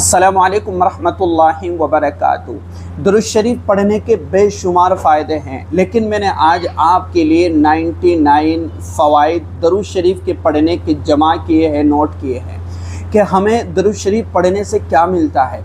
السلام علیکم ورحمۃ اللہ وبرکاتہ۔ درود شریف پڑھنے کے بے شمار فائدے ہیں، لیکن میں نے آج آپ کے لیے 99 فوائد درود شریف کے پڑھنے کے جمع کیے ہیں، نوٹ کیے ہیں کہ ہمیں درود شریف پڑھنے سے کیا ملتا ہے،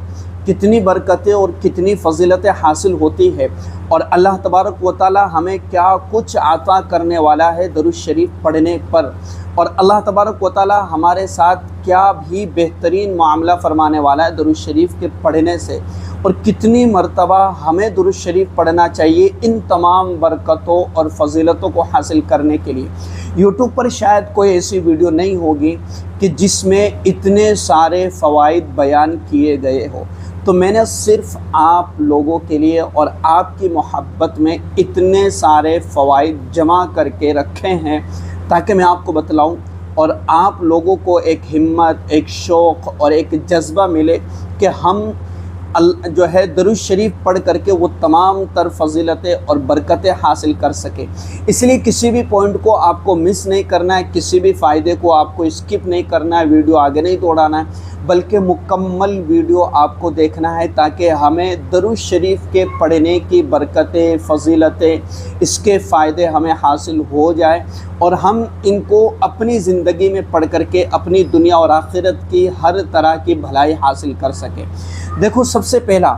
کتنی برکتیں اور کتنی فضیلتیں حاصل ہوتی ہے، اور اللہ تبارک و تعالی ہمیں کیا کچھ عطا کرنے والا ہے درود شریف پڑھنے پر، اور اللہ تبارک و تعالی ہمارے ساتھ کیا بھی بہترین معاملہ فرمانے والا ہے درود شریف کے پڑھنے سے، اور کتنی مرتبہ ہمیں درود شریف پڑھنا چاہیے ان تمام برکتوں اور فضیلتوں کو حاصل کرنے کے لیے۔ یوٹیوب پر شاید کوئی ایسی ویڈیو نہیں ہوگی کہ جس میں اتنے سارے فوائد بیان کیے گئے ہو، تو میں نے صرف آپ لوگوں کے لیے اور آپ کی محبت میں اتنے سارے فوائد جمع کر کے رکھے ہیں تاکہ میں آپ کو بتلاؤں اور آپ لوگوں کو ایک ہمت، ایک شوق اور ایک جذبہ ملے کہ ہم جو ہے درود شریف پڑھ کر کے وہ تمام تر فضیلتیں اور برکتیں حاصل کر سکیں۔ اس لیے کسی بھی پوائنٹ کو آپ کو مس نہیں کرنا ہے، کسی بھی فائدے کو آپ کو اسکپ نہیں کرنا ہے، ویڈیو آگے نہیں دوڑانا ہے، بلکہ مکمل ویڈیو آپ کو دیکھنا ہے تاکہ ہمیں درود شریف کے پڑھنے کی برکتیں، فضیلتیں، اس کے فائدے ہمیں حاصل ہو جائے اور ہم ان کو اپنی زندگی میں پڑھ کر کے اپنی دنیا اور آخرت کی ہر طرح کی بھلائی حاصل کر سکیں۔ دیکھو، سب سے پہلا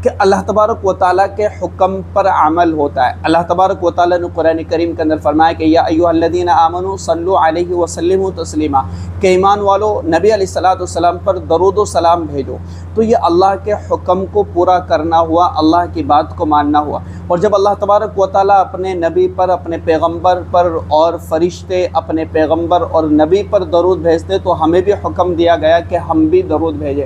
کہ اللہ تبارک و تعالیٰ کے حکم پر عمل ہوتا ہے۔ اللہ تبارک و تعالیٰ نے قرآن کریم کے اندر فرمایا کہ یا ایھا الذین آمنوا صلوا علیہ وسلموا تسلیما، کہ ایمان والو نبی علیہ السلام پر درود و سلام بھیجو۔ تو یہ اللہ کے حکم کو پورا کرنا ہوا، اللہ کی بات کو ماننا ہوا، اور جب اللہ تبارک و تعالیٰ اپنے نبی پر، اپنے پیغمبر پر اور فرشتے اپنے پیغمبر اور نبی پر درود بھیجتے تو ہمیں بھی حکم دیا گیا کہ ہم بھی درود بھیجیں۔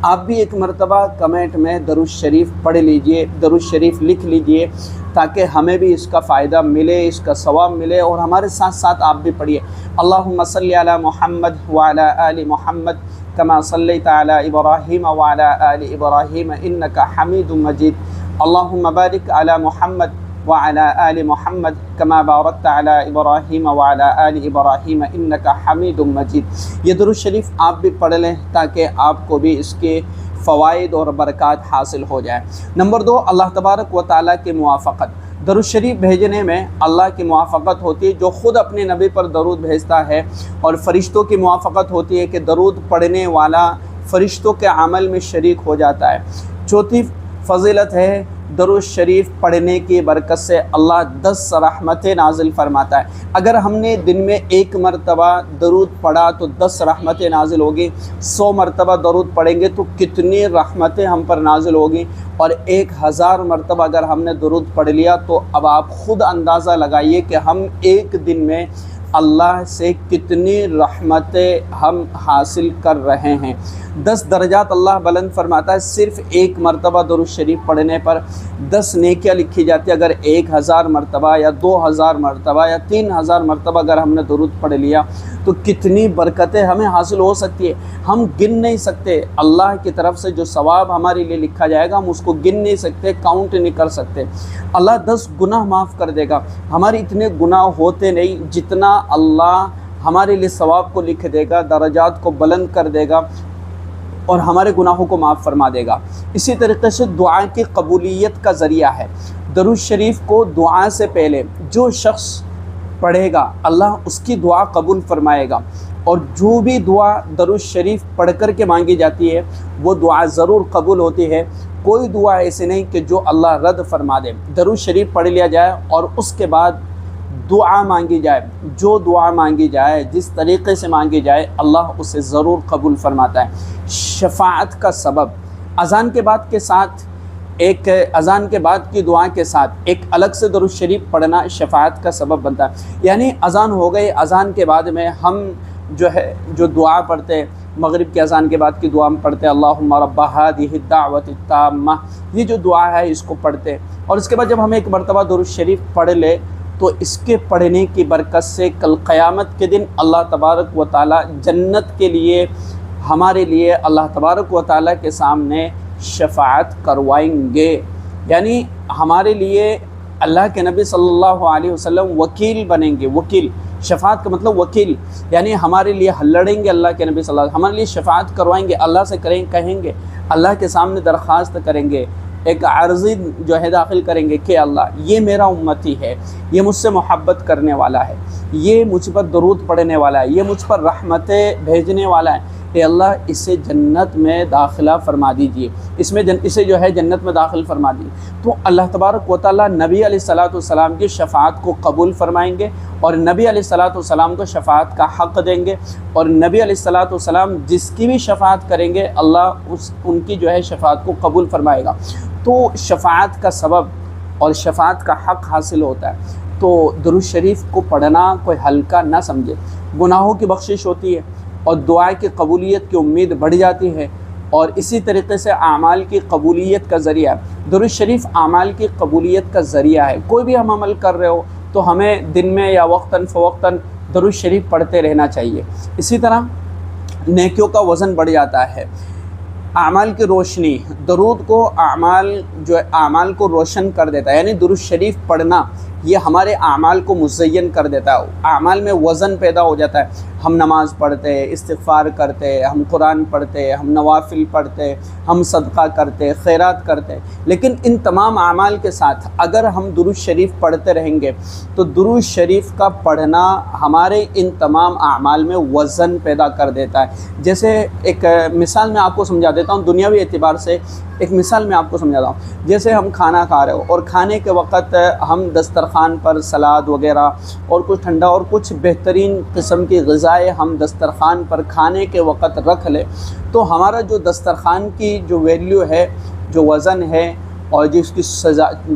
آپ بھی ایک مرتبہ کمنٹ میں درود شریف پڑھ لیجئے، درود شریف لکھ لیجئے تاکہ ہمیں بھی اس کا فائدہ ملے، اس کا ثواب ملے، اور ہمارے ساتھ ساتھ آپ بھی پڑھیے۔ اللہم صلی علی محمد وعلی آل محمد کما صلیت علی ابراہیم وعلی آل ابراہیم انک حمید مجید۔ اللہم بارک علی محمد وعلی آل محمد کما بارکت علی ابراہیم وعلی آل ابراہیم انک حمید مجید۔ یہ درود شریف آپ بھی پڑھ لیں تاکہ آپ کو بھی اس کے فوائد اور برکات حاصل ہو جائے۔ نمبر 2، اللہ تبارک و تعالیٰ کی موافقت۔ درود شریف بھیجنے میں اللہ کی موافقت ہوتی ہے، جو خود اپنے نبی پر درود بھیجتا ہے، اور فرشتوں کی موافقت ہوتی ہے کہ درود پڑھنے والا فرشتوں کے عمل میں شریک ہو جاتا ہے۔ چوتھی فضیلت ہے درود شریف پڑھنے کی برکت سے اللہ 10 رحمتیں نازل فرماتا ہے۔ اگر ہم نے دن میں 1 مرتبہ درود پڑھا تو 10 رحمتیں نازل ہوگی، 100 مرتبہ درود پڑھیں گے تو کتنی رحمتیں ہم پر نازل ہوگی، اور 1000 مرتبہ اگر ہم نے درود پڑھ لیا تو اب آپ خود اندازہ لگائیے کہ ہم ایک دن میں اللہ سے کتنی رحمتیں ہم حاصل کر رہے ہیں۔ 10 درجات اللہ بلند فرماتا ہے، صرف 1 مرتبہ درود شریف پڑھنے پر 10 نیکیاں لکھی جاتی ہے۔ اگر 1000 مرتبہ یا 2000 مرتبہ یا 3000 مرتبہ اگر ہم نے درود پڑھ لیا تو کتنی برکتیں ہمیں حاصل ہو سکتی ہے، ہم گن نہیں سکتے۔ اللہ کی طرف سے جو ثواب ہمارے لیے لکھا جائے گا ہم اس کو گن نہیں سکتے، کاؤنٹ نہیں کر سکتے۔ اللہ 10 گناہ معاف کر دے گا۔ ہمارے اتنے گناہ ہوتے نہیں جتنا اللہ ہمارے لیے ثواب کو لکھ دے گا، درجات کو بلند کر دے گا اور ہمارے گناہوں کو معاف فرما دے گا۔ اسی طریقے سے دعا کی قبولیت کا ذریعہ ہے۔ درود شریف کو دعا سے پہلے جو شخص پڑھے گا اللہ اس کی دعا قبول فرمائے گا، اور جو بھی دعا درود شریف پڑھ کر کے مانگی جاتی ہے وہ دعا ضرور قبول ہوتی ہے۔ کوئی دعا ایسی نہیں کہ جو اللہ رد فرما دے۔ درود شریف پڑھ لیا جائے اور اس کے بعد دعا مانگی جائے، جو دعا مانگی جائے، جس طریقے سے مانگی جائے، اللہ اسے ضرور قبول فرماتا ہے۔ شفاعت کا سبب، اذان کے بعد کے ساتھ اذان کے بعد کی دعا کے ساتھ ایک الگ سے درود شریف پڑھنا شفاعت کا سبب بنتا ہے۔ یعنی اذان ہو گئی، اذان کے بعد میں ہم جو دعا پڑھتے ہیں، مغرب کی اذان کے بعد کی دعا میں پڑھتے ہیں اللہم رب هذه الدعوة التامة، یہ جو دعا ہے اس کو پڑھتے ہیں، اور اس کے بعد جب ہم ایک مرتبہ درود شریف پڑھ لے تو اس کے پڑھنے کی برکت سے کل قیامت کے دن اللہ تبارک و تعالیٰ جنت کے لیے ہمارے لیے اللہ تبارک و تعالیٰ کے سامنے شفاعت کروائیں گے۔ یعنی ہمارے لیے اللہ کے نبی صلی اللہ علیہ وسلم وکیل بنیں گے۔ وکیل شفاعت کا مطلب وکیل، یعنی ہمارے لیے لڑیں گے اللہ کے نبی صلی اللہ علیہ وسلم، ہمارے لیے شفاعت کروائیں گے، اللہ سے کہیں گے، اللہ کے سامنے درخواست کریں گے، ایک عرضی جو ہے داخل کریں گے کہ اللہ یہ میرا امتی ہے، یہ مجھ سے محبت کرنے والا ہے، یہ مجھ پر درود پڑھنے والا ہے، یہ مجھ پر رحمتیں بھیجنے والا ہے، اے اللہ اسے جنت میں داخلہ فرما دیجئے، اسے جو ہے جنت میں داخل فرما دیجئے۔ تو اللہ تبارک و تعالیٰ نبی علیہ الصلوۃ والسلام کی شفاعت کو قبول فرمائیں گے، اور نبی علیہ الصلوۃ والسلام کو شفاعت کا حق دیں گے، اور نبی علیہ الصلوۃ والسلام جس کی بھی شفاعت کریں گے اللہ ان کی جو ہے شفاعت کو قبول فرمائے گا۔ تو شفاعت کا سبب اور شفاعت کا حق حاصل ہوتا ہے، تو درود شریف کو پڑھنا کوئی ہلکا نہ سمجھے، گناہوں کی بخشش ہوتی ہے اور دعا کی قبولیت کی امید بڑھ جاتی ہے، اور اسی طریقے سے اعمال کی قبولیت کا ذریعہ ہے۔ درود شریف اعمال کی قبولیت کا ذریعہ ہے۔ کوئی بھی ہم عمل کر رہے ہو تو ہمیں دن میں یا وقتاً فوقتاً درود شریف پڑھتے رہنا چاہیے۔ اسی طرح نیکیوں کا وزن بڑھ جاتا ہے۔ اعمال کی روشنی، درود کو اعمال کو روشن کر دیتا ہے، یعنی درود شریف پڑھنا یہ ہمارے اعمال کو مزین کر دیتا ہے، اعمال میں وزن پیدا ہو جاتا ہے۔ ہم نماز پڑھتے، استغفار کرتے، ہم قرآن پڑھتے، ہم نوافل پڑھتے، ہم صدقہ کرتے، خیرات کرتے، لیکن ان تمام اعمال کے ساتھ اگر ہم درود شریف پڑھتے رہیں گے تو درود شریف کا پڑھنا ہمارے ان تمام اعمال میں وزن پیدا کر دیتا ہے۔ جیسے ایک مثال میں آپ کو سمجھا دیتا ہوں، دنیاوی اعتبار سے ایک مثال میں آپ کو سمجھاتا ہوں۔ جیسے ہم کھانا کھا رہے ہو اور کھانے کے وقت ہم دسترخوان پر سلاد وغیرہ اور کچھ ٹھنڈا اور کچھ بہترین قسم کی غذائیں ہم دسترخوان پر کھانے کے وقت رکھ لیں، تو ہمارا جو دسترخوان کی جو ویلیو ہے، جو وزن ہے اور جو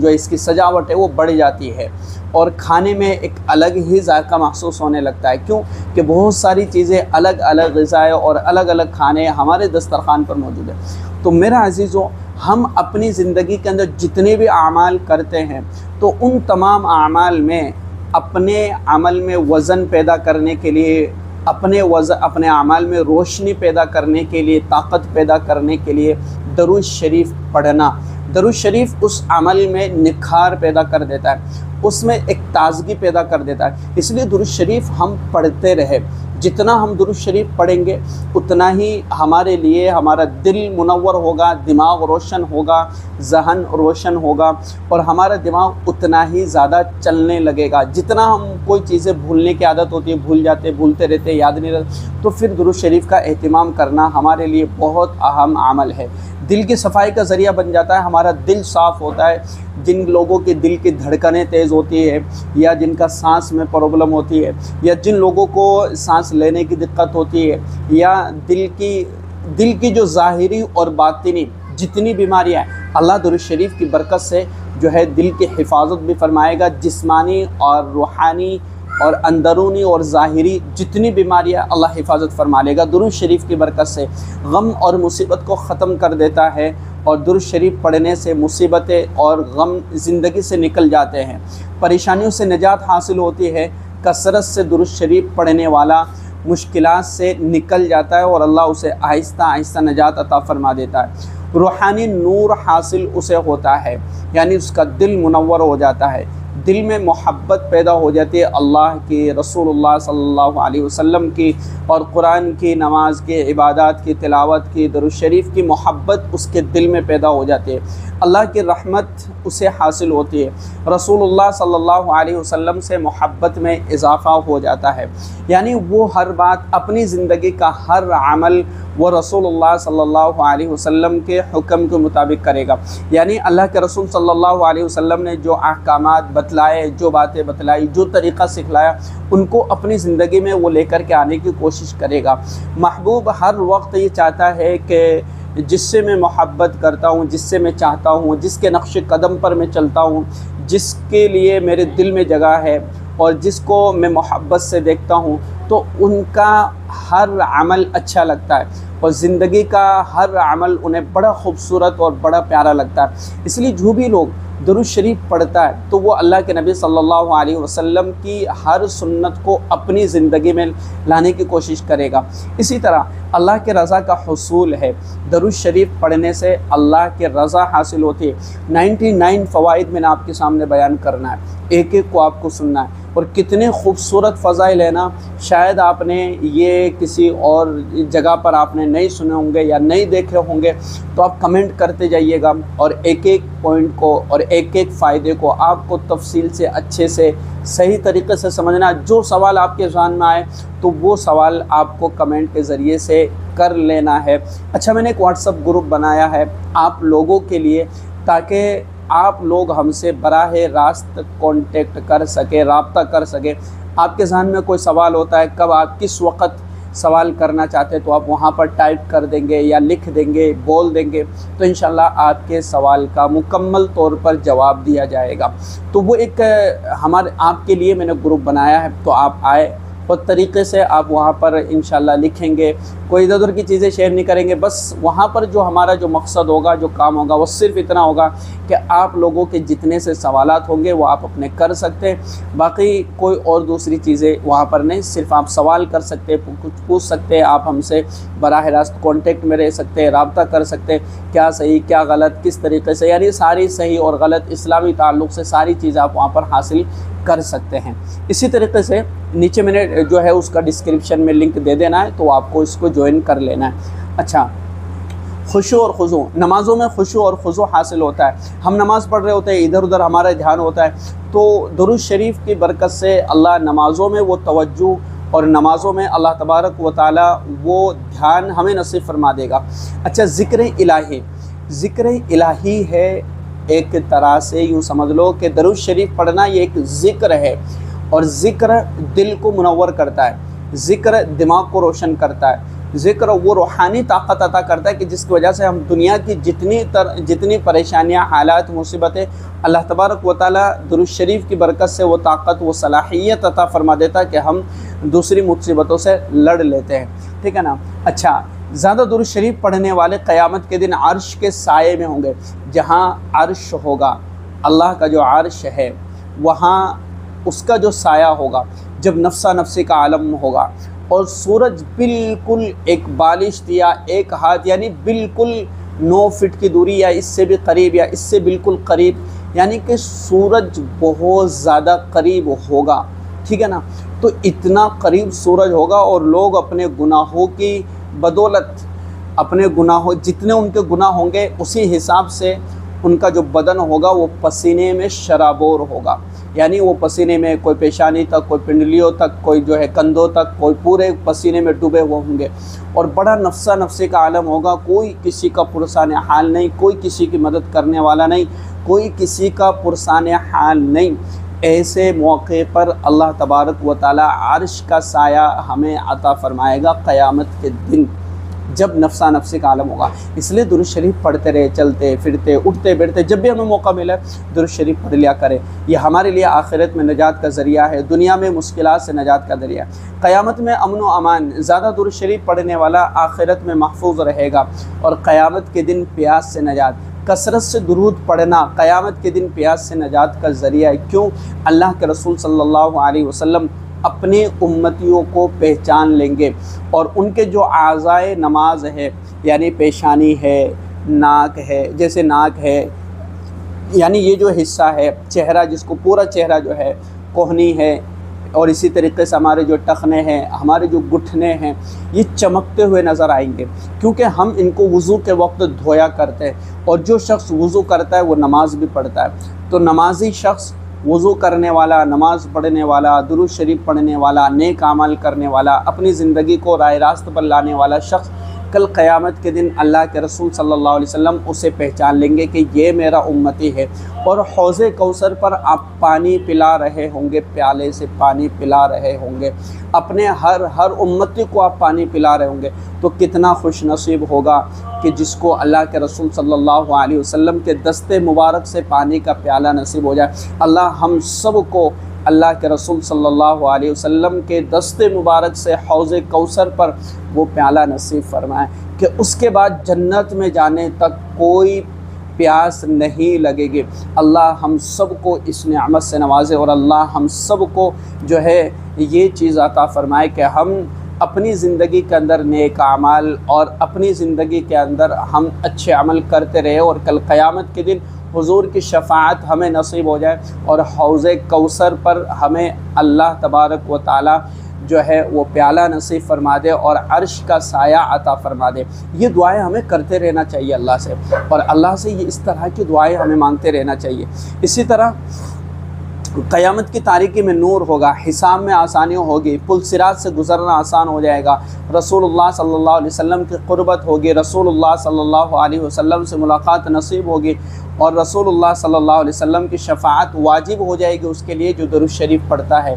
اس کی سجاوٹ ہے وہ بڑھ جاتی ہے، اور کھانے میں ایک الگ ہی ذائقہ محسوس ہونے لگتا ہے۔ کیوں کہ بہت ساری چیزیں الگ الگ غذائیں اور الگ الگ کھانے ہمارے دسترخوان پر موجود ہیں۔ تو میرا عزیزو، ہم اپنی زندگی کے اندر جتنے بھی اعمال کرتے ہیں تو ان تمام اعمال میں اپنے عمل میں وزن پیدا کرنے کے لیے، اپنے اعمال میں روشنی پیدا کرنے کے لیے، طاقت پیدا کرنے کے لیے درود شریف پڑھنا، درود شریف اس عمل میں نکھار پیدا کر دیتا ہے، اس میں ایک تازگی پیدا کر دیتا ہے۔ اس لیے درود شریف ہم پڑھتے رہے، جتنا ہم درود شریف پڑھیں گے اتنا ہی ہمارے لیے ہمارا دل منور ہوگا، دماغ روشن ہوگا، ذہن روشن ہوگا، اور ہمارا دماغ اتنا ہی زیادہ چلنے لگے گا۔ جتنا ہم کوئی چیزیں بھولنے کی عادت ہوتی ہے، بھولتے رہتے، یاد نہیں رہتا، تو پھر درود شریف کا اہتمام کرنا ہمارے لیے بہت اہم عمل ہے۔ دل کی صفائی کا ذریعہ بن جاتا ہے، ہمارا دل صاف ہوتا ہے۔ جن لوگوں کے دل کی دھڑکنیں تیز ہوتی ہے، یا جن کا سانس میں پرابلم ہوتی ہے، یا جن لوگوں کو سانس لینے کی دقت ہوتی ہے، یا دل کی جو ظاہری اور باطنی جتنی بیماریاں ہیں، اللہ درود شریف کی برکت سے جو ہے دل کی حفاظت بھی فرمائے گا۔ جسمانی اور روحانی اور اندرونی اور ظاہری جتنی بیماریاں اللہ حفاظت فرما لے گا درود شریف کی برکت سے۔ غم اور مصیبت کو ختم کر دیتا ہے، اور درود شریف پڑھنے سے مصیبتیں اور غم زندگی سے نکل جاتے ہیں، پریشانیوں سے نجات حاصل ہوتی ہے۔ کثرت سے درود شریف پڑھنے والا مشکلات سے نکل جاتا ہے، اور اللہ اسے آہستہ آہستہ نجات عطا فرما دیتا ہے۔ روحانی نور حاصل اسے ہوتا ہے، یعنی اس کا دل منور ہو جاتا ہے، دل میں محبت پیدا ہو جاتی ہے اللہ کی، رسول اللہ صلی اللہ علیہ وسلم کی، اور قرآن کی، نماز کی، عبادات کی، تلاوت کی، درود شریف کی محبت اس کے دل میں پیدا ہو جاتی ہے، اللہ کی رحمت اسے حاصل ہوتی ہے، رسول اللہ صلی اللہ علیہ وسلم سے محبت میں اضافہ ہو جاتا ہے، یعنی وہ ہر بات، اپنی زندگی کا ہر عمل وہ رسول اللہ صلی اللہ علیہ وسلم کے حکم کے مطابق کرے گا۔ یعنی اللہ کے رسول صلی اللہ علیہ وسلم نے جو احکامات بتلائے، جو باتیں بتلائی، جو طریقہ سکھلایا، ان کو اپنی زندگی میں وہ لے کر کے آنے کی کوشش کرے گا۔ محبوب ہر وقت یہ چاہتا ہے کہ جس سے میں محبت کرتا ہوں، جس سے میں چاہتا ہوں، جس کے نقش قدم پر میں چلتا ہوں، جس کے لیے میرے دل میں جگہ ہے اور جس کو میں محبت سے دیکھتا ہوں، تو ان کا ہر عمل اچھا لگتا ہے، اور زندگی کا ہر عمل انہیں بڑا خوبصورت اور بڑا پیارا لگتا ہے۔ اس لیے جو بھی لوگ درود شریف پڑھتا ہے تو وہ اللہ کے نبی صلی اللہ علیہ وسلم کی ہر سنت کو اپنی زندگی میں لانے کی کوشش کرے گا۔ اسی طرح اللہ کے رضا کا حصول ہے، درود شریف پڑھنے سے اللہ کے رضا حاصل ہوتی ہے۔ 99 فوائد میں نے آپ کے سامنے بیان کرنا ہے، ایک ایک کو آپ کو سننا ہے۔ اور کتنے خوبصورت فضائل ہیں نا، شاید آپ نے یہ کسی اور جگہ پر آپ نے نہیں سنے ہوں گے یا نہیں دیکھے ہوں گے، تو آپ کمنٹ کرتے جائیے گا اور ایک ایک پوائنٹ کو اور ایک ایک فائدے کو آپ کو تفصیل سے اچھے سے صحیح طریقے سے سمجھنا۔ جو سوال آپ کے ذہن میں آئے تو وہ سوال آپ کو کمنٹ کے ذریعے سے کر لینا ہے۔ اچھا، میں نے ایک واٹس ایپ گروپ بنایا ہے آپ لوگوں کے لیے، تاکہ آپ لوگ ہم سے براہ راست کانٹیکٹ کر سکے، رابطہ کر سکے۔ آپ کے ذہن میں کوئی سوال ہوتا ہے، کب آپ کس وقت سوال کرنا چاہتے ہیں، تو آپ وہاں پر ٹائپ کر دیں گے یا لکھ دیں گے، بول دیں گے، تو انشاءاللہ آپ کے سوال کا مکمل طور پر جواب دیا جائے گا۔ تو وہ ایک ہمارے آپ کے لیے میں نے گروپ بنایا ہے، تو آپ آئے اور طریقے سے آپ وہاں پر انشاءاللہ لکھیں گے، کوئی ادھر ادھر کی چیزیں شیئر نہیں کریں گے۔ بس وہاں پر جو ہمارا جو مقصد ہوگا، جو کام ہوگا، وہ صرف اتنا ہوگا کہ آپ لوگوں کے جتنے سے سوالات ہوں گے وہ آپ اپنے کر سکتے ہیں، باقی کوئی اور دوسری چیزیں وہاں پر نہیں، صرف آپ سوال کر سکتے، کچھ پوچھ سکتے، آپ ہم سے براہ راست کانٹیکٹ میں رہ سکتے، رابطہ کر سکتے، کیا صحیح کیا غلط، کس طریقے سے، یعنی ساری صحیح اور غلط اسلامی تعلق سے ساری چیزیں آپ وہاں پر حاصل کر سکتے ہیں۔ اسی طریقے سے نیچے میں نے جو ہے اس کا ڈسکرپشن میں لنک دے دینا ہے، تو آپ کو اس کو جوائن کر لینا ہے۔ اچھا، خشوع اور خضوع، نمازوں میں خشوع اور خضوع حاصل ہوتا ہے۔ ہم نماز پڑھ رہے ہوتے ہیں، ادھر ادھر ہمارا دھیان ہوتا ہے، تو درود شریف کی برکت سے اللہ نمازوں میں وہ توجہ اور نمازوں میں اللہ تبارک و تعالی وہ دھیان ہمیں نصیب فرما دے گا۔ اچھا، ذکر الہی، ذکر الہی ہے، ایک طرح سے یوں سمجھ لو کہ درود شریف پڑھنا یہ ایک ذکر ہے، اور ذکر دل کو منور کرتا ہے، ذکر دماغ کو روشن کرتا ہے، ذکر وہ روحانی طاقت عطا کرتا ہے کہ جس کی وجہ سے ہم دنیا کی جتنی پریشانیاں، حالات، مصیبتیں، اللہ تبارک و تعالیٰ درود شریف کی برکت سے وہ طاقت، وہ صلاحیت عطا فرما دیتا ہے کہ ہم دوسری مصیبتوں سے لڑ لیتے ہیں، ٹھیک ہے نا۔ اچھا، زیادہ درود شریف پڑھنے والے قیامت کے دن عرش کے سائے میں ہوں گے۔ جہاں عرش ہوگا، اللہ کا جو عرش ہے، وہاں اس کا جو سایہ ہوگا، جب نفسا نفسی کا عالم ہوگا، اور سورج بالکل ایک بالشت یا ایک ہاتھ، یعنی بالکل 9 فٹ کی دوری یا اس سے بھی قریب یا اس سے بالکل قریب، یعنی کہ سورج بہت زیادہ قریب ہوگا، ٹھیک ہے نا۔ تو اتنا قریب سورج ہوگا، اور لوگ اپنے گناہوں کی بدولت، اپنے گناہوں، جتنے ان کے گناہ ہوں گے اسی حساب سے ان کا جو بدن ہوگا وہ پسینے میں شرابور ہوگا، یعنی وہ پسینے میں کوئی پیشانی تک، کوئی پنڈلیوں تک، کوئی جو ہے کندھوں تک، کوئی پورے پسینے میں ڈوبے ہوئے ہوں گے، اور بڑا نفسا نفسی کا عالم ہوگا۔ کوئی کسی کا پرسان حال نہیں، کوئی کسی کی مدد کرنے والا نہیں، کوئی کسی کا پرسان حال نہیں۔ ایسے موقع پر اللہ تبارک و تعالی عرش کا سایہ ہمیں عطا فرمائے گا قیامت کے دن، جب نفسا نفسی کا عالم ہوگا۔ اس لیے درود شریف پڑھتے رہے، چلتے پھرتے، اٹھتے بیٹھتے، جب بھی ہمیں موقع ملے درود شریف پڑھ لیا کرے۔ یہ ہمارے لیے آخرت میں نجات کا ذریعہ ہے، دنیا میں مشکلات سے نجات کا ذریعہ ہے، قیامت میں امن و امان۔ زیادہ درود شریف پڑھنے والا آخرت میں محفوظ رہے گا، اور قیامت کے دن پیاس سے نجات۔ کثرت سے درود پڑھنا قیامت کے دن پیاس سے نجات کا ذریعہ ہے۔ کیوں؟ اللہ کے رسول صلی اللہ علیہ وسلم اپنے امتیوں کو پہچان لیں گے، اور ان کے جو اعضائے نماز ہے، یعنی پیشانی ہے، ناک ہے، جیسے ناک ہے، یعنی یہ جو حصہ ہے چہرہ، جس کو پورا چہرہ جو ہے، کوہنی ہے، اور اسی طریقے سے ہمارے جو ٹخنے ہیں، ہمارے جو گھٹنے ہیں، یہ چمکتے ہوئے نظر آئیں گے، کیونکہ ہم ان کو وضو کے وقت دھویا کرتے ہیں، اور جو شخص وضو کرتا ہے وہ نماز بھی پڑھتا ہے۔ تو نمازی شخص، وضو کرنے والا، نماز پڑھنے والا، درود شریف پڑھنے والا، نیک اعمال کرنے والا، اپنی زندگی کو راہ راست پر لانے والا شخص، کل قیامت کے دن اللہ کے رسول صلی اللہ علیہ وسلم اسے پہچان لیں گے کہ یہ میرا امتی ہے، اور حوض کوثر پر آپ پانی پلا رہے ہوں گے، پیالے سے پانی پلا رہے ہوں گے، اپنے ہر امتی کو آپ پانی پلا رہے ہوں گے۔ تو کتنا خوش نصیب ہوگا کہ جس کو اللہ کے رسول صلی اللہ علیہ وسلم کے دست مبارک سے پانی کا پیالہ نصیب ہو جائے۔ اللہ ہم سب کو اللہ کے رسول صلی اللہ علیہ وسلم کے دست مبارک سے حوض کوثر پر وہ پیالہ نصیب فرمائے کہ اس کے بعد جنت میں جانے تک کوئی پیاس نہیں لگے گی۔ اللہ ہم سب کو اس نعمت سے نوازے، اور اللہ ہم سب کو جو ہے یہ چیز عطا فرمائے کہ ہم اپنی زندگی کے اندر نیک اعمال، اور اپنی زندگی کے اندر ہم اچھے عمل کرتے رہے، اور کل قیامت کے دن حضور کی شفاعت ہمیں نصیب ہو جائے اور حوض کوثر پر ہمیں اللہ تبارک و تعالی جو ہے وہ پیالہ نصیب فرما دے اور عرش کا سایہ عطا فرما دے۔ یہ دعائیں ہمیں کرتے رہنا چاہیے اللہ سے، اور اللہ سے یہ اس طرح کی دعائیں ہمیں مانگتے رہنا چاہیے۔ اسی طرح قیامت کی تاریکی میں نور ہوگا، حساب میں آسانی ہوگی، پل صراط سے گزرنا آسان ہو جائے گا، رسول اللہ صلی اللہ علیہ وسلم کی قربت ہوگی، رسول اللہ صلی اللہ علیہ وسلم سے ملاقات نصیب ہوگی، اور رسول اللہ صلی اللہ علیہ وسلم کی شفاعت واجب ہو جائے گی اس کے لیے جو درود شریف پڑھتا ہے۔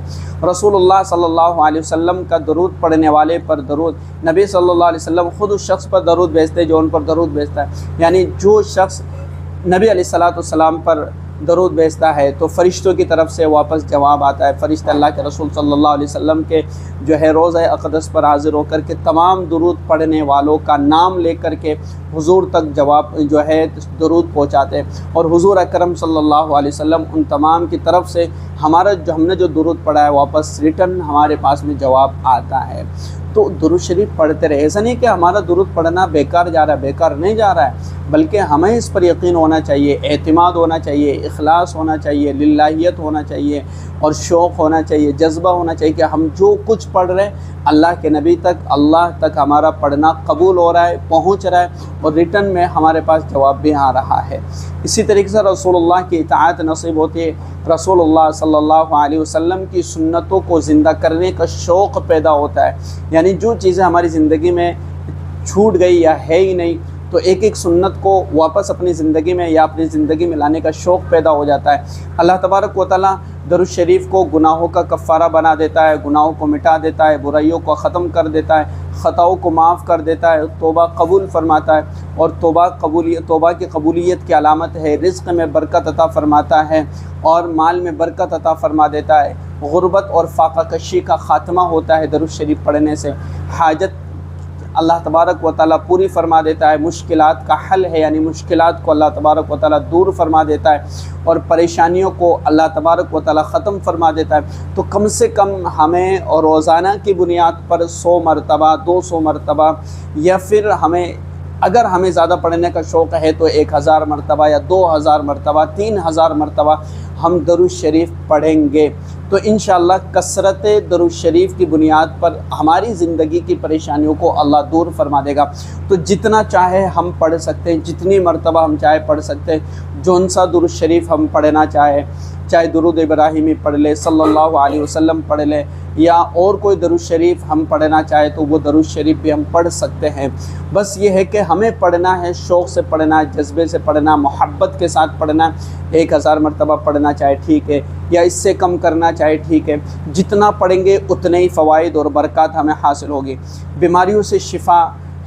رسول اللہ صلی اللہ علیہ وسلم کا درود پڑھنے والے پر درود، نبی صلی اللہ علیہ وسلم خود اس شخص پر درود بھیجتے جو ان پر درود بھیجتا ہے، یعنی جو شخص نبی علیہ السلام پر درود بھیجتا ہے تو فرشتوں کی طرف سے واپس جواب آتا ہے۔ فرشتے اللہ کے رسول صلی اللہ علیہ وسلم کے جو ہے روضہ اقدس پر حاضر ہو کر کے تمام درود پڑھنے والوں کا نام لے کر کے حضور تک جواب جو ہے درود پہنچاتے ہیں، اور حضور اکرم صلی اللہ علیہ وسلم ان تمام کی طرف سے ہم نے جو درود پڑھا ہے واپس ریٹرن ہمارے پاس میں جواب آتا ہے۔ تو درود شریف پڑھتے رہے، ایسا نہیں کہ ہمارا درود پڑھنا بیکار جا رہا ہے، بیکار نہیں جا رہا ہے، بلکہ ہمیں اس پر یقین ہونا چاہیے، اعتماد ہونا چاہیے، اخلاص ہونا چاہیے، للہیت ہونا چاہیے، اور شوق ہونا چاہیے، جذبہ ہونا چاہیے کہ ہم جو کچھ پڑھ رہے ہیں اللہ کے نبی تک، اللہ تک ہمارا پڑھنا قبول ہو رہا ہے، پہنچ رہا ہے، اور ریٹرن میں ہمارے پاس جواب بھی آ رہا ہے۔ اسی طریقے سے رسول اللہ کی اطاعت نصیب ہوتی ہے، رسول اللہ صلی اللہ علیہ وسلم کی سنتوں کو زندہ کرنے کا شوق پیدا ہوتا ہے، یعنی جو چیزیں ہماری زندگی میں چھوٹ گئی یا ہے ہی نہیں تو ایک ایک سنت کو واپس اپنی زندگی میں یا اپنی زندگی میں لانے کا شوق پیدا ہو جاتا ہے۔ اللہ تبارک و تعالیٰ درود شریف کو گناہوں کا کفارہ بنا دیتا ہے، گناہوں کو مٹا دیتا ہے، برائیوں کو ختم کر دیتا ہے، خطاؤں کو معاف کر دیتا ہے، توبہ قبول فرماتا ہے، اور توبہ کی قبولیت کی علامت ہے، رزق میں برکت عطا فرماتا ہے اور مال میں برکت عطا فرما دیتا ہے، غربت اور فاقہ کشی کا خاتمہ ہوتا ہے درود شریف پڑھنے سے، حاجت اللہ تبارک و تعالیٰ پوری فرما دیتا ہے، مشکلات کا حل ہے، یعنی مشکلات کو اللہ تبارک و تعالیٰ دور فرما دیتا ہے، اور پریشانیوں کو اللہ تبارک و تعالیٰ ختم فرما دیتا ہے۔ تو کم سے کم ہمیں روزانہ کی بنیاد پر 100 مرتبہ 200 مرتبہ، یا پھر اگر ہمیں زیادہ پڑھنے کا شوق ہے تو 1000 مرتبہ یا 2000 مرتبہ 3000 مرتبہ ہم درود شریف پڑھیں گے تو انشاءاللہ کثرت درود شریف کی بنیاد پر ہماری زندگی کی پریشانیوں کو اللہ دور فرما دے گا۔ تو جتنا چاہے ہم پڑھ سکتے ہیں، جتنی مرتبہ ہم چاہے پڑھ سکتے ہیں، جون سا درود شریف ہم پڑھنا چاہے درود ابراہیمی پڑھ لے، صلی اللہ علیہ وسلم پڑھ لے، یا اور کوئی درود شریف ہم پڑھنا چاہے تو وہ درود شریف بھی ہم پڑھ سکتے ہیں۔ بس یہ ہے کہ ہمیں پڑھنا ہے، شوق سے پڑھنا ہے، جذبے سے پڑھنا، محبت کے ساتھ پڑھنا ہے۔ 1000 مرتبہ پڑھنا چاہے ٹھیک ہے، یا اس سے کم کرنا چاہے ٹھیک ہے، جتنا پڑھیں گے اتنے ہی فوائد اور برکات ہمیں حاصل ہوگی۔ بیماریوں سے شفا،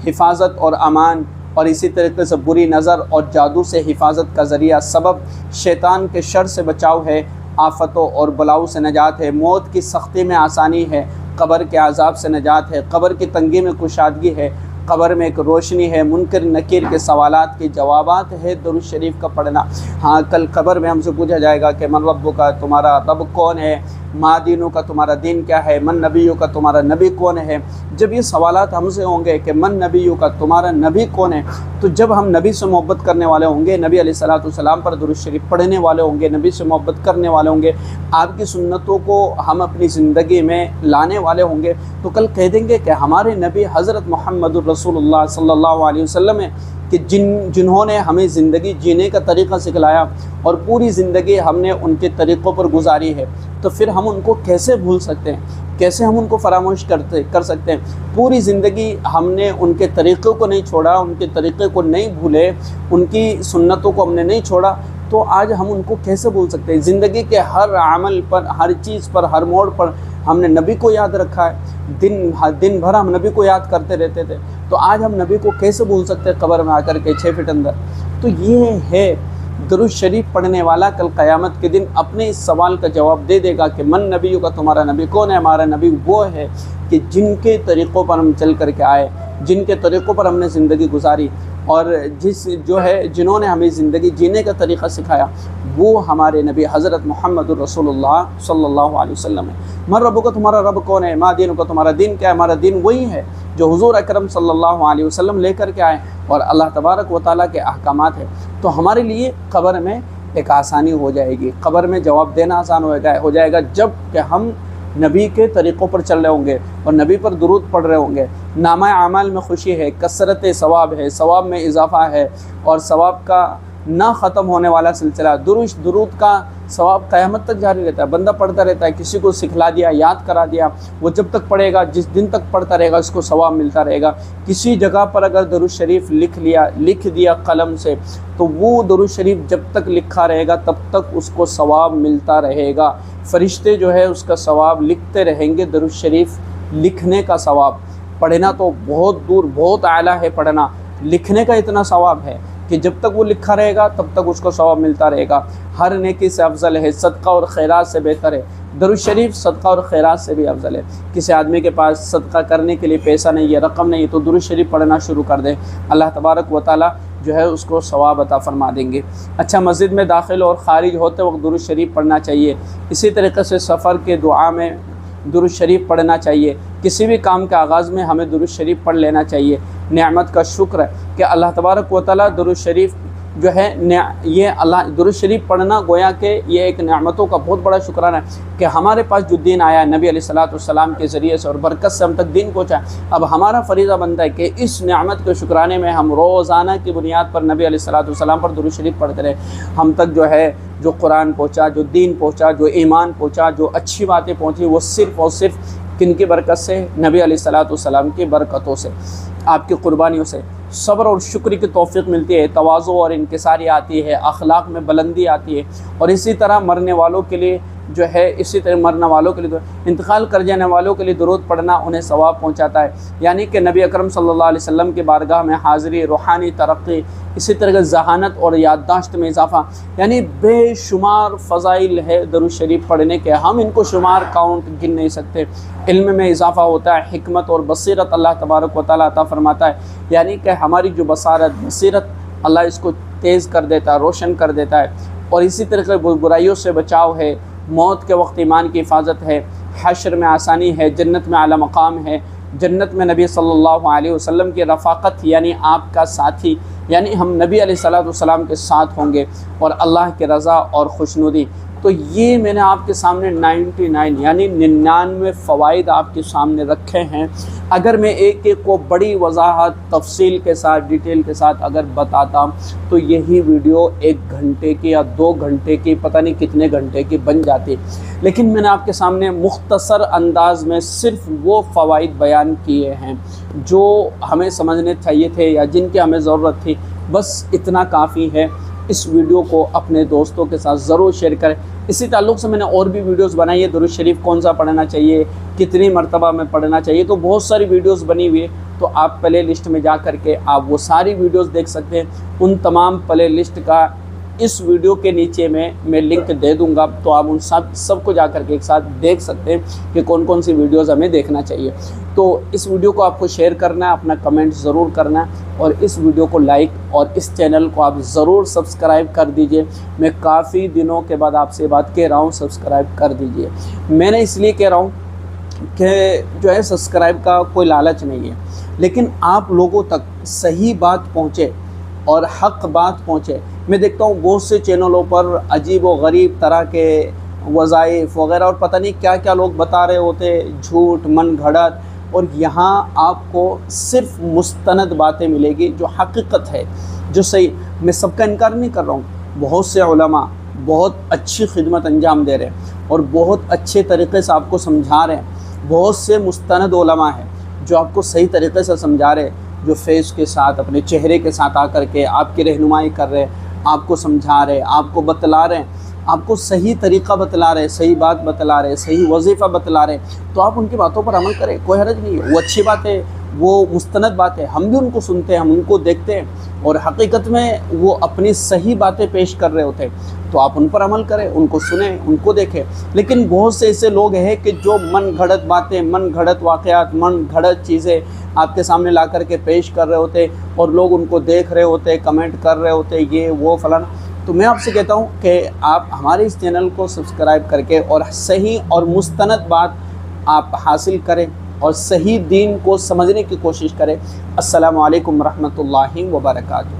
حفاظت اور امان، اور اسی طریقے سے بری نظر اور جادو سے حفاظت کا ذریعہ سبب، شیطان کے شر سے بچاؤ ہے، آفتوں اور بلاؤں سے نجات ہے، موت کی سختی میں آسانی ہے، قبر کے عذاب سے نجات ہے، قبر کی تنگی میں کشادگی ہے، قبر میں ایک روشنی ہے، منکر نکیر کے سوالات کے جوابات ہے درود شریف کا پڑھنا۔ ہاں، کل قبر میں ہم سے پوچھا جائے گا کہ من ربک کا، تمہارا رب کون ہے، ما دینوں کا، تمہارا دین کیا ہے، من نبیوں کا، تمہارا نبی کون ہے۔ جب یہ سوالات ہم سے ہوں گے کہ من نبیوں کا، تمہارا نبی کون ہے، تو جب ہم نبی سے محبت کرنے والے ہوں گے، نبی علیہ السلام پر درود شریف پڑھنے والے ہوں گے، نبی سے محبت کرنے والے ہوں گے، آپ کی سنتوں کو ہم اپنی زندگی میں لانے والے ہوں گے، تو کل کہہ دیں گے کہ ہمارے نبی حضرت محمد الرسول اللہ صلی اللہ علیہ وسلم ہے، کہ جنہوں نے ہمیں زندگی جینے کا طریقہ سکھلایا اور پوری زندگی ہم نے ان کے طریقوں پر گزاری ہے، تو پھر ہم ان کو کیسے بھول سکتے ہیں، کیسے ہم ان کو فراموش کر سکتے ہیں۔ پوری زندگی ہم نے ان کے طریقوں کو نہیں چھوڑا، ان کے طریقے کو نہیں بھولے، ان کی سنتوں کو ہم نے نہیں چھوڑا، تو آج ہم ان کو کیسے بھول سکتے ہیں۔ زندگی کے ہر عمل پر، ہر چیز پر، ہر موڑ پر ہم نے نبی کو یاد رکھا ہے، دن بھر ہم نبی کو یاد کرتے رہتے تھے، تو آج ہم نبی کو کیسے بھول سکتے ہیں قبر میں آ کر کے 6 فٹ اندر۔ تو یہ ہے درود شریف پڑھنے والا کل قیامت کے دن اپنے اس سوال کا جواب دے دے گا کہ من نبیوں کا، تمہارا نبی کون ہے۔ ہمارا نبی وہ ہے کہ جن کے طریقوں پر ہم چل کر کے آئے، جن کے طریقوں پر ہم نے زندگی گزاری، اور جنہوں نے ہمیں زندگی جینے کا طریقہ سکھایا، وہ ہمارے نبی حضرت محمد الرسول اللہ صلی اللہ علیہ وسلم ہے۔ من ربک کا، تمہارا رب کون ہے، ما دینک کا، تمہارا دین کیا ہے۔ ہمارا دین وہی ہے جو حضور اکرم صلی اللہ علیہ وسلم لے کر کے آئے اور اللہ تبارک و تعالیٰ کے احکامات ہیں، تو ہمارے لیے قبر میں ایک آسانی ہو جائے گی، قبر میں جواب دینا آسان ہو جائے گا جب کہ ہم نبی کے طریقوں پر چل رہے ہوں گے اور نبی پر درود پڑھ رہے ہوں گے۔ نامہ اعمال میں خوشی ہے، کثرت ثواب ہے، ثواب میں اضافہ ہے، اور ثواب کا نہ ختم ہونے والا سلسلہ، درود کا ثواب قیامت تک جاری رہتا ہے، بندہ پڑھتا رہتا ہے، کسی کو سکھلا دیا، یاد کرا دیا، وہ جب تک پڑھے گا، جس دن تک پڑھتا رہے گا اس کو ثواب ملتا رہے گا۔ کسی جگہ پر اگر درود شریف لکھ دیا قلم سے، تو وہ درود شریف جب تک لکھا رہے گا تب تک اس کو ثواب ملتا رہے گا۔ فرشتے جو ہے اس کا ثواب لکھتے رہیں گے، درود شریف لکھنے کا ثواب۔ پڑھنا تو بہت دور بہت اعلیٰ ہے پڑھنا، لکھنے کا اتنا ثواب ہے کہ جب تک وہ لکھا رہے گا تب تک اس کو ثواب ملتا رہے گا۔ ہر نیکی سے افضل ہے، صدقہ اور خیرات سے بہتر ہے۔ درود شریف صدقہ اور خیرات سے بھی افضل ہے۔ کسی آدمی کے پاس صدقہ کرنے کے لیے پیسہ نہیں ہے، رقم نہیں ہے، تو درود شریف پڑھنا شروع کر دے، اللہ تبارک و تعالیٰ جو ہے اس کو ثواب عطا فرما دیں گے۔ اچھا، مسجد میں داخل اور خارج ہوتے وقت درود شریف پڑھنا چاہیے۔ اسی طریقے سے سفر کے دعا میں درود شریف پڑھنا چاہیے۔ کسی بھی کام کے آغاز میں ہمیں درود شریف پڑھ لینا چاہیے۔ نعمت کا شکر ہے کہ اللہ تبارک و تعالیٰ درود شریف جو ہے درود شریف پڑھنا گویا کہ یہ ایک نعمتوں کا بہت بڑا شکرانہ ہے کہ ہمارے پاس جو دین آیا ہے نبی علیہ الصلوۃ والسلام کے ذریعے سے اور برکت سے ہم تک دین پہنچا ہے۔ اب ہمارا فریضہ بنتا ہے کہ اس نعمت کے شکرانے میں ہم روزانہ کی بنیاد پر نبی علیہ الصلوۃ والسلام پر درود شریف پڑھتے رہے۔ ہم تک جو ہے جو قرآن پہنچا، جو دین پہنچا، جو ایمان پہنچا، جو اچھی باتیں پہنچی، وہ صرف اور صرف کن کی برکت سے؟ نبی علیہ الصلوۃ والسلام کی برکتوں سے، آپ کی قربانیوں سے۔ صبر اور شکر کی توفیق ملتی ہے، تواضع اور انکساری آتی ہے، اخلاق میں بلندی آتی ہے، اور اسی طرح مرنے والوں کے لیے جو ہے انتقال کر جانے والوں کے لیے درود پڑھنا انہیں ثواب پہنچاتا ہے۔ یعنی کہ نبی اکرم صلی اللہ علیہ وسلم کی بارگاہ میں حاضری، روحانی ترقی، اسی طرح ذہانت اور یادداشت میں اضافہ، یعنی بے شمار فضائل ہے درود شریف پڑھنے کے، ہم ان کو شمار کاؤنٹ گن نہیں سکتے۔ علم میں اضافہ ہوتا ہے، حکمت اور بصیرت اللہ تبارک و تعالیٰ عطا فرماتا ہے، یعنی کہ ہماری جو بصیرت اللہ اس کو تیز کر دیتا ہے، روشن کر دیتا ہے، اور اسی طریقے برائیوں سے بچاؤ ہے، موت کے وقت ایمان کی حفاظت ہے، حشر میں آسانی ہے، جنت میں اعلیٰ مقام ہے، جنت میں نبی صلی اللہ علیہ وسلم کی رفاقت یعنی آپ کا ساتھی، یعنی ہم نبی علیہ الصلوۃ والسلام کے ساتھ ہوں گے، اور اللہ کی رضا اور خوشنودی۔ تو یہ میں نے آپ کے سامنے 99 فوائد آپ کے سامنے رکھے ہیں۔ اگر میں ایک ایک کو بڑی وضاحت، تفصیل کے ساتھ، ڈیٹیل کے ساتھ اگر بتاتا تو یہی ویڈیو 1 گھنٹے کی یا 2 گھنٹے کی، پتہ نہیں کتنے گھنٹے کی بن جاتی، لیکن میں نے آپ کے سامنے مختصر انداز میں صرف وہ فوائد بیان کیے ہیں جو ہمیں سمجھنے چاہیے تھے یا جن کی ہمیں ضرورت تھی، بس اتنا کافی ہے۔ اس ویڈیو کو اپنے دوستوں کے ساتھ ضرور شیئر کریں۔ اسی تعلق سے میں نے اور بھی ویڈیوز بنائی ہے، درود شریف کون سا پڑھنا چاہیے، کتنی مرتبہ میں پڑھنا چاہیے، تو بہت ساری ویڈیوز بنی ہوئی ہے، تو آپ پلے لسٹ میں جا کر کے آپ وہ ساری ویڈیوز دیکھ سکتے ہیں۔ ان تمام پلے لسٹ کا اس ویڈیو کے نیچے میں لنک دے دوں گا، تو آپ ان سب کو جا کر کے ایک ساتھ دیکھ سکتے ہیں کہ کون کون سی ویڈیوز ہمیں دیکھنا چاہیے۔ تو اس ویڈیو کو آپ کو شیئر کرنا ہے، اپنا کمنٹ ضرور کرنا ہے، اور اس ویڈیو کو لائک اور اس چینل کو آپ ضرور سبسکرائب کر دیجئے۔ میں کافی دنوں کے بعد آپ سے بات کہہ رہا ہوں، سبسکرائب کر دیجئے۔ میں نے اس لیے کہہ رہا ہوں کہ جو ہے سبسکرائب کا کوئی لالچ نہیں ہے، لیکن آپ لوگوں تک صحیح بات پہنچے اور حق بات پہنچے۔ میں دیکھتا ہوں بہت سے چینلوں پر عجیب و غریب طرح کے وظائف وغیرہ اور پتہ نہیں کیا کیا لوگ بتا رہے ہوتے، جھوٹ، من گھڑت، اور یہاں آپ کو صرف مستند باتیں ملے گی جو حقیقت ہے، جو صحیح۔ میں سب کا انکار نہیں کر رہا ہوں، بہت سے علماء بہت اچھی خدمت انجام دے رہے ہیں اور بہت اچھے طریقے سے آپ کو سمجھا رہے ہیں۔ بہت سے مستند علماء ہیں جو آپ کو صحیح طریقے سے سمجھا رہے ہیں، جو فیس کے ساتھ، اپنے چہرے کے ساتھ آ کر کے آپ کی رہنمائی کر رہے ہیں، آپ کو سمجھا رہے ہیں، آپ کو بتلا رہے ہیں، آپ کو صحیح طریقہ بتلا رہے ہیں، صحیح بات بتلا رہے ہیں، صحیح وظیفہ بتلا رہے ہیں، تو آپ ان کی باتوں پر عمل کریں، کوئی حرج نہیں ہے۔ وہ اچھی بات ہے، وہ مستند بات ہے، ہم بھی ان کو سنتے ہیں، ہم ان کو دیکھتے ہیں، اور حقیقت میں وہ اپنی صحیح باتیں پیش کر رہے ہوتے ہیں، تو آپ ان پر عمل کریں، ان کو سنیں، ان کو دیکھیں۔ لیکن بہت سے ایسے لوگ ہیں کہ جو من گھڑت باتیں، من گھڑت واقعات، من گھڑت چیزیں آپ کے سامنے لا کر کے پیش کر رہے ہوتے، اور لوگ ان کو دیکھ رہے ہوتے، کمنٹ کر رہے ہوتے، یہ وہ فلانا۔ تو میں آپ سے کہتا ہوں کہ آپ ہمارے اس چینل کو سبسکرائب کر کے اور صحیح اور مستند بات آپ حاصل کریں، اور صحیح دین کو سمجھنے کی کوشش کریں۔ السلام علیکم ورحمۃ اللہ وبرکاتہ۔